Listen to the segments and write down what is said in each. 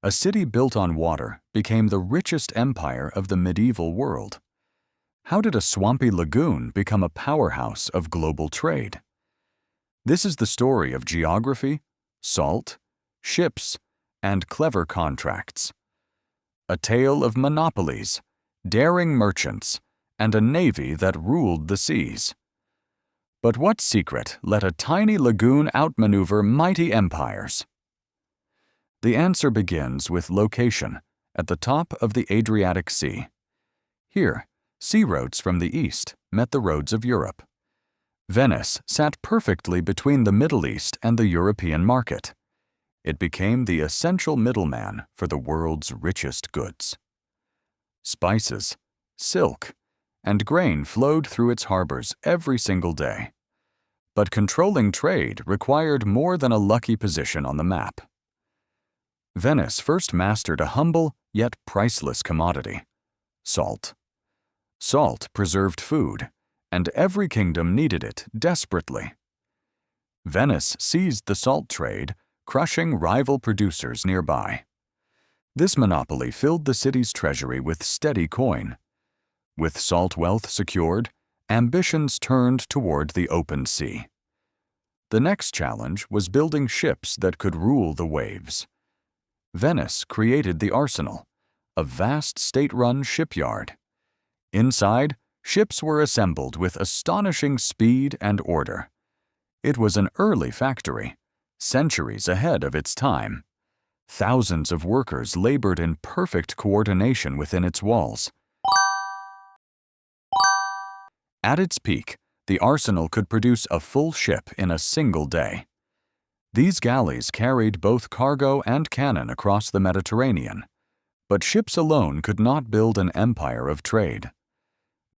A city built on water became the richest empire of the medieval world. How did a swampy lagoon become a powerhouse of global trade? This is the story of geography, salt, ships, and clever contracts. A tale of monopolies, daring merchants, and a navy that ruled the seas. But what secret let a tiny lagoon outmaneuver mighty empires? The answer begins with location, at the top of the Adriatic Sea. Here, sea roads from the east met the roads of Europe. Venice sat perfectly between the Middle East and the European market. It became the essential middleman for the world's richest goods. Spices, silk, and grain flowed through its harbors every single day. But controlling trade required more than a lucky position on the map. Venice first mastered a humble yet priceless commodity: salt. Salt preserved food, and every kingdom needed it desperately. Venice seized the salt trade, crushing rival producers nearby. This monopoly filled the city's treasury with steady coin. With salt wealth secured, ambitions turned toward the open sea. The next challenge was building ships that could rule the waves. Venice created the arsenal, a vast state-run shipyard. Inside, ships were assembled with astonishing speed and order. It was an early factory, centuries ahead of its time. Thousands of workers labored in perfect coordination within its walls. At its peak, the arsenal could produce a full ship in a single day. These galleys carried both cargo and cannon across the Mediterranean, but ships alone could not build an empire of trade.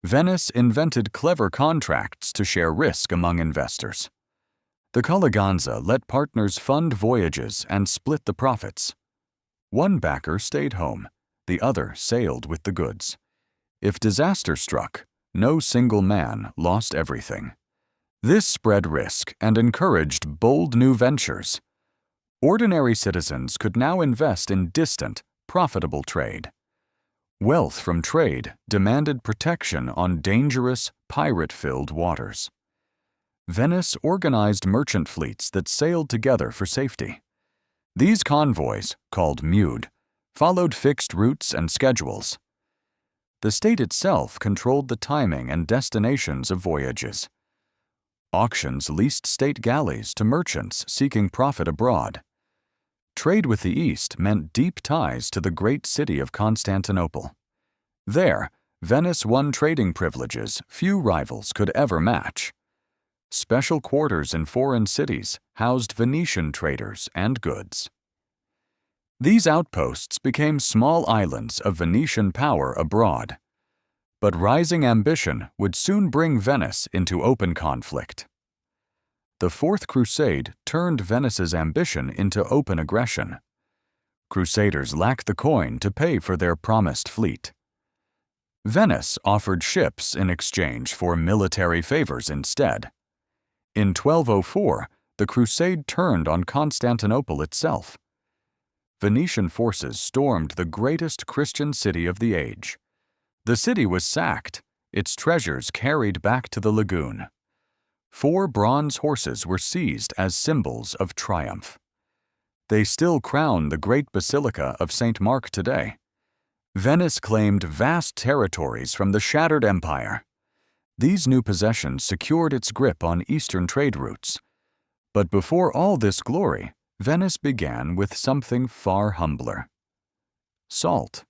Venice invented clever contracts to share risk among investors. The Colleganza let partners fund voyages and split the profits. One backer stayed home, the other sailed with the goods. If disaster struck, no single man lost everything. This spread risk and encouraged bold new ventures. Ordinary citizens could now invest in distant, profitable trade. Wealth from trade demanded protection on dangerous, pirate-filled waters. Venice organized merchant fleets that sailed together for safety. These convoys, called mude, followed fixed routes and schedules. The state itself controlled the timing and destinations of voyages. Auctions leased state galleys to merchants seeking profit abroad. Trade with the East meant deep ties to the great city of Constantinople. There, Venice won trading privileges few rivals could ever match. Special quarters in foreign cities housed Venetian traders and goods. These outposts became small islands of Venetian power abroad. But rising ambition would soon bring Venice into open conflict. The Fourth Crusade turned Venice's ambition into open aggression. Crusaders lacked the coin to pay for their promised fleet. Venice offered ships in exchange for military favors instead. In 1204, the Crusade turned on Constantinople itself. Venetian forces stormed the greatest Christian city of the age. The city was sacked, its treasures carried back to the lagoon. 4 bronze horses were seized as symbols of triumph. They still crown the great basilica of St. Mark today. Venice claimed vast territories from the shattered empire. These new possessions secured its grip on eastern trade routes. But before all this glory, Venice began with something far humbler: salt.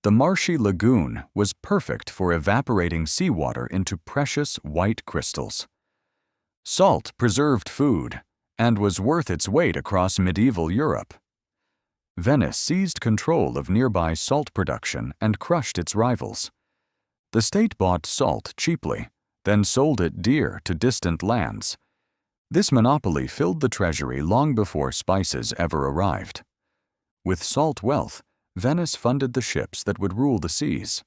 The marshy lagoon was perfect for evaporating seawater into precious white crystals. Salt preserved food and was worth its weight across medieval Europe. Venice seized control of nearby salt production and crushed its rivals. The state bought salt cheaply, then sold it dear to distant lands. This monopoly filled the treasury long before spices ever arrived. With salt wealth, Venice funded the ships that would rule the seas.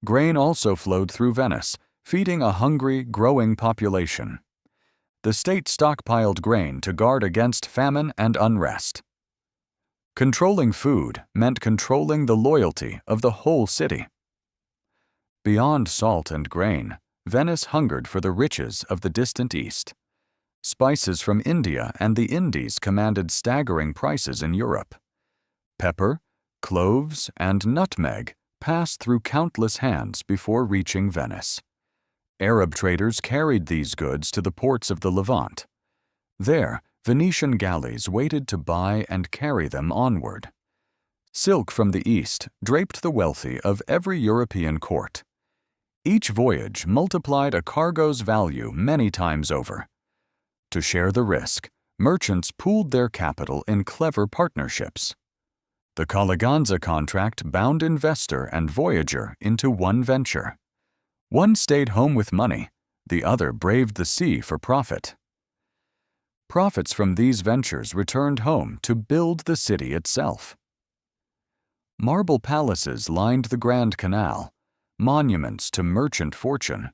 Grain also flowed through Venice, feeding a hungry, growing population. The state stockpiled grain to guard against famine and unrest. Controlling food meant controlling the loyalty of the whole city. Beyond salt and grain, Venice hungered for the riches of the distant East. Spices from India and the Indies commanded staggering prices in Europe. Pepper, cloves, and nutmeg passed through countless hands before reaching Venice. Arab traders carried these goods to the ports of the Levant. There, Venetian galleys waited to buy and carry them onward. Silk from the East draped the wealthy of every European court. Each voyage multiplied a cargo's value many times over. To share the risk, merchants pooled their capital in clever partnerships. The Calaganza contract bound investor and voyager into one venture. One stayed home with money, the other braved the sea for profit. Profits from these ventures returned home to build the city itself. Marble palaces lined the Grand Canal, monuments to merchant fortune.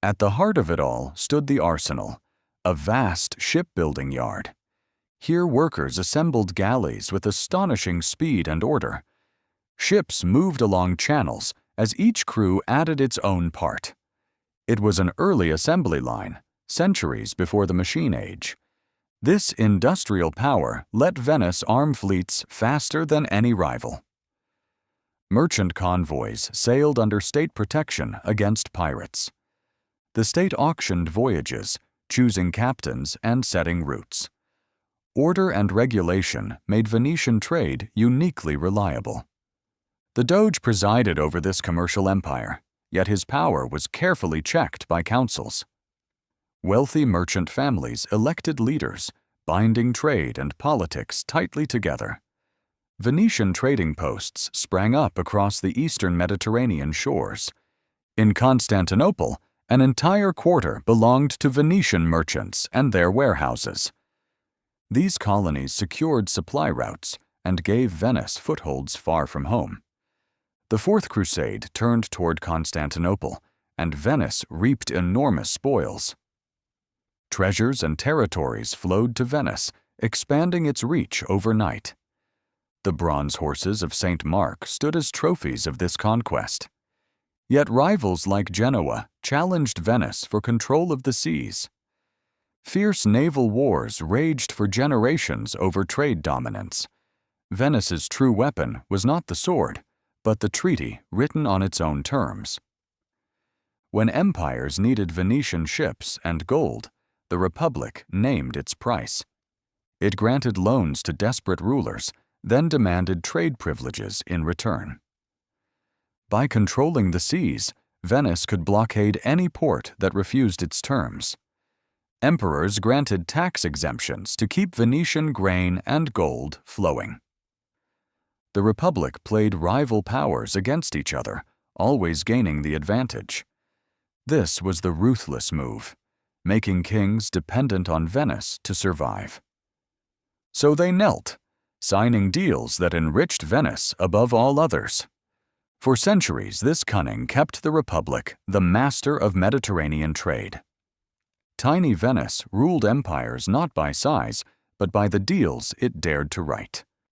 At the heart of it all stood the arsenal, a vast shipbuilding yard. Here workers assembled galleys with astonishing speed and order. Ships moved along channels as each crew added its own part. It was an early assembly line, centuries before the machine age. This industrial power let Venice arm fleets faster than any rival. Merchant convoys sailed under state protection against pirates. The state auctioned voyages, choosing captains and setting routes. Order and regulation made Venetian trade uniquely reliable. The Doge presided over this commercial empire, yet his power was carefully checked by councils. Wealthy merchant families elected leaders, binding trade and politics tightly together. Venetian trading posts sprang up across the eastern Mediterranean shores. In Constantinople, an entire quarter belonged to Venetian merchants and their warehouses. These colonies secured supply routes and gave Venice footholds far from home. The Fourth Crusade turned toward Constantinople, and Venice reaped enormous spoils. Treasures and territories flowed to Venice, expanding its reach overnight. The bronze horses of St. Mark stood as trophies of this conquest. Yet rivals like Genoa challenged Venice for control of the seas. Fierce naval wars raged for generations over trade dominance. Venice's true weapon was not the sword, but the treaty written on its own terms. When empires needed Venetian ships and gold, the Republic named its price. It granted loans to desperate rulers, then demanded trade privileges in return. By controlling the seas, Venice could blockade any port that refused its terms. Emperors granted tax exemptions to keep Venetian grain and gold flowing. The Republic played rival powers against each other, always gaining the advantage. This was the ruthless move, making kings dependent on Venice to survive. So they knelt, signing deals that enriched Venice above all others. For centuries, this cunning kept the Republic the master of Mediterranean trade. Tiny Venice ruled empires not by size, but by the deals it dared to write.